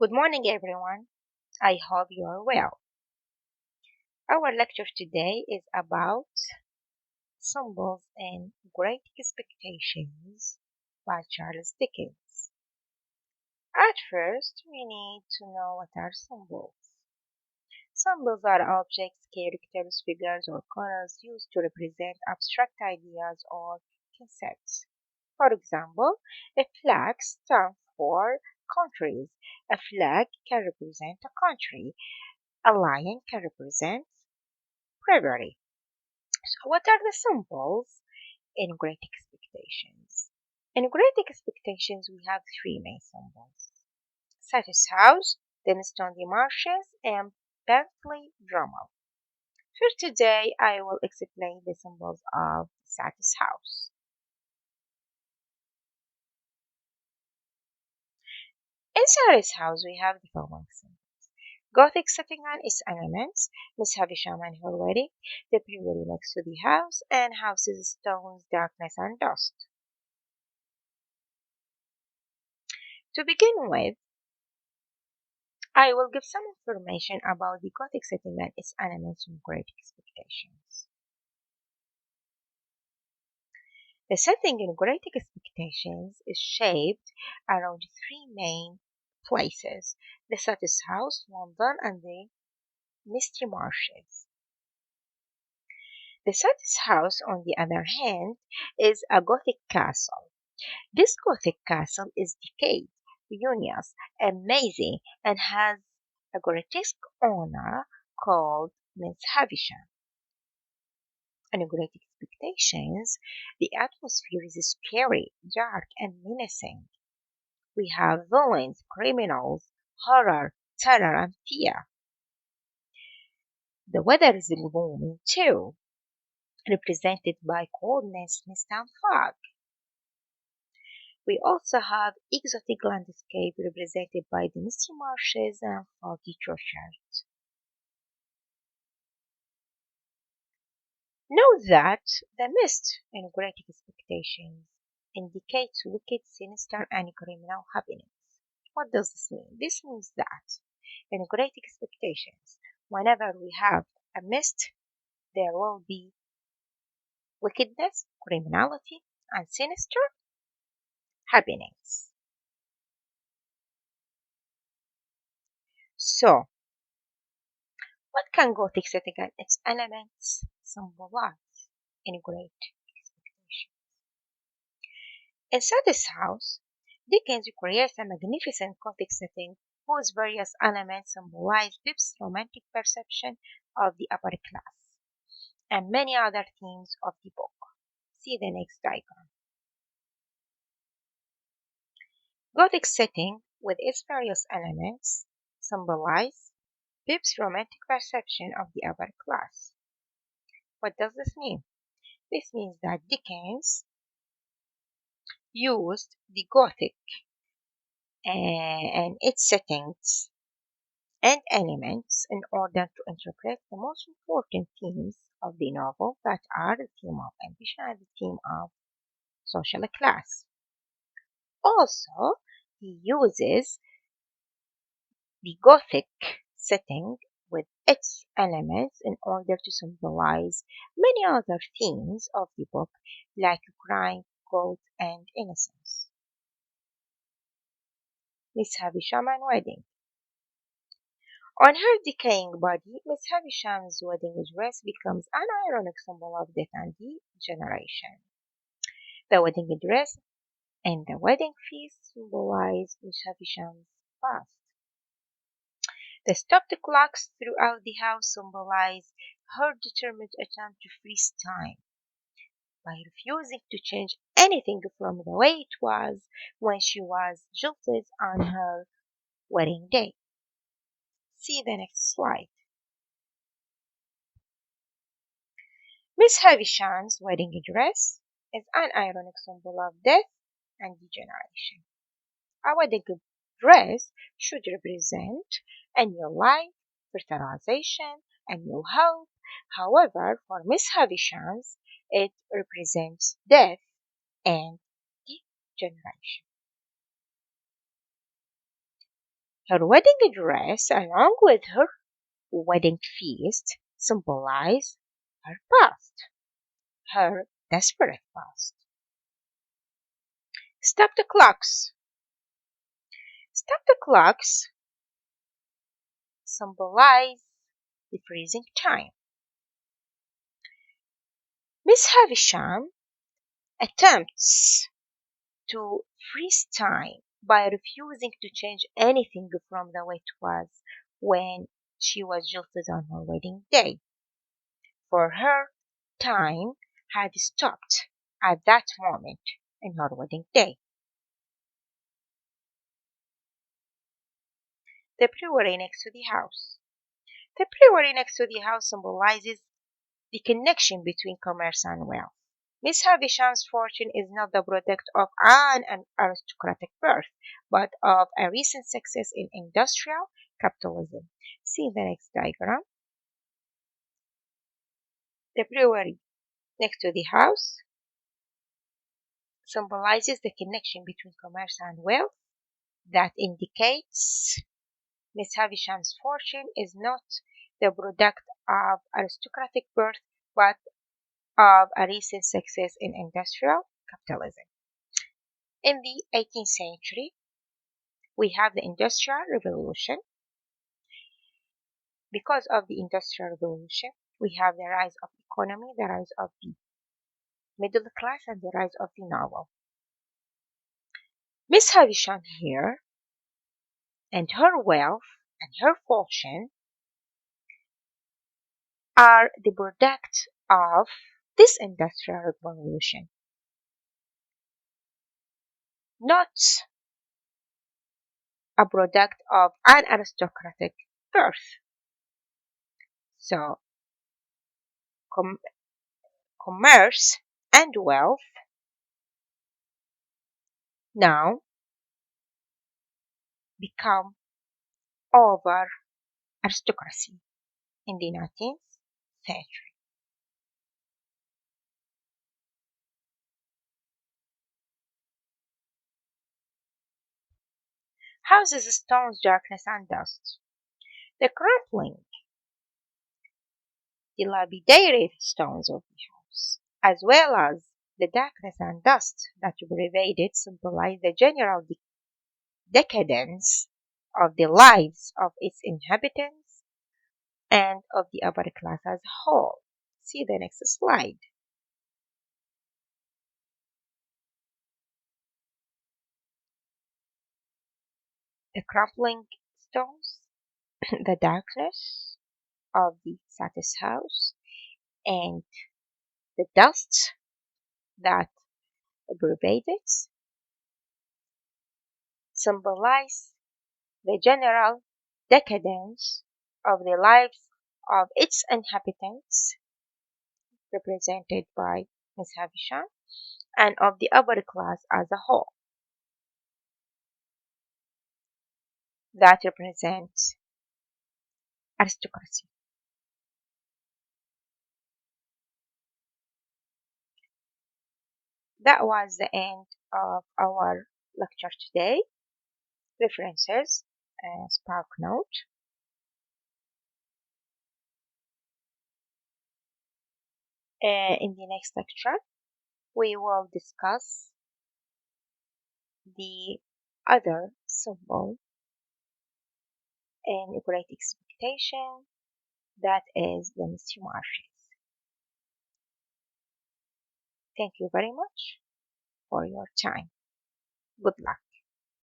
Good morning, everyone. I hope you are well. Our lecture today is about Symbols and Great Expectations by Charles Dickens. At first, we need to know what are symbols. Symbols are objects, characters, figures, or colors used to represent abstract ideas or concepts. For example, a flag stands for countries. A flag can represent a country. A lion can represent Brewery. So, what are the symbols in Great Expectations? In Great Expectations, we have three main symbols: Satis House, then Stony Marshes, and Bentley Drummel. For today, I will explain the symbols of Satis House. In Satis House, we have the following symbols: Gothic setting and its elements, Miss Havisham and her wedding, the brewery next to the house, and houses, stones, darkness, and dust. To begin with, I will give some information about the Gothic setting and its elements in Great Expectations. The setting in Great Expectations is shaped around three main places: the Satis House, London, and the Misty Marshes. The Satis House, on the other hand, is a Gothic castle. This Gothic castle is decayed, ruinous, amazing, and has a grotesque owner called Miss Havisham. In Great Expectations, the atmosphere is scary, dark, and menacing. We have villains, criminals, horror, terror, and fear. The weather is gloomy too, represented by coldness, mist, and fog. We also have exotic landscape represented by the misty marshes and foggy churchyards. Know that the mist in Great Expectations indicates wicked, sinister, and criminal happenings. What does this mean? This means that in Great Expectations, whenever we have a mist, there will be wickedness, criminality, and sinister happenings. So, what can Gothic setting and its elements symbolize in Great Expectations? Inside this house, Dickens creates a magnificent Gothic setting whose various elements symbolize Pip's romantic perception of the upper class and many other themes of the book. See the next diagram. Gothic setting with its various elements symbolize Pip's romantic perception of the upper class. What does this mean? This means that Dickens used the Gothic and its settings and elements in order to interpret the most important themes of the novel, that are the theme of ambition and the theme of social class. Also, he uses the Gothic setting with its elements in order to symbolize many other themes of the book, like crime, gold, and innocence. Miss Havisham and wedding. On her decaying body, Miss Havisham's wedding dress becomes an ironic symbol of death and degeneration. The wedding dress and the wedding feast symbolize Miss Havisham's past. The stopped clocks throughout the house symbolize her determined attempt to freeze time by refusing to change anything from the way it was when she was jilted on her wedding day. See the next slide. Miss Havisham's wedding dress is an ironic symbol of death and degeneration. A wedding dress should represent a new life, fertilization, and new hope. However, for Miss Havisham's, it represents death and degeneration. Her wedding dress, along with her wedding feast, symbolize her past, her desperate past. Stop the clocks. Stop the clocks symbolize the freezing time. Miss Havisham attempts to freeze time by refusing to change anything from the way it was when she was jilted on her wedding day. For her, time had stopped at that moment in her wedding day. The brewery next to the house. The brewery next to the house symbolizes the connection between commerce and wealth. Miss Havisham's fortune is not the product of an aristocratic birth, but of a recent success in industrial capitalism. See the next diagram. The brewery next to the house symbolizes the connection between commerce and wealth. That indicates Miss Havisham's fortune is not the product of aristocratic birth, but of a recent success in industrial capitalism. In the 18th century, we have the Industrial Revolution. Because of the Industrial Revolution, we have the rise of economy, the rise of the middle class, and the rise of the novel. Miss Havisham here and her wealth and her fortune are the product of this Industrial Revolution, not a product of an aristocratic birth. So, commerce and wealth now become over aristocracy in the 19th century. Houses, stones, darkness, and dust. The crumbling, dilapidated stones of the house, as well as the darkness and dust that pervaded, symbolize the general decadence of the lives of its inhabitants and of the upper class as a whole. See the next slide. The crumbling stones, the darkness of the Satis house, and the dust that pervaded symbolize the general decadence of the lives of its inhabitants, represented by Miss Havisham, and of the upper class as a whole, that represents aristocracy. That was the end of our lecture today. References, Spark Note. In the next lecture, we will discuss the other symbol in Great Expectation, that is the Misty Marshes. Thank you very much for your time. Good luck.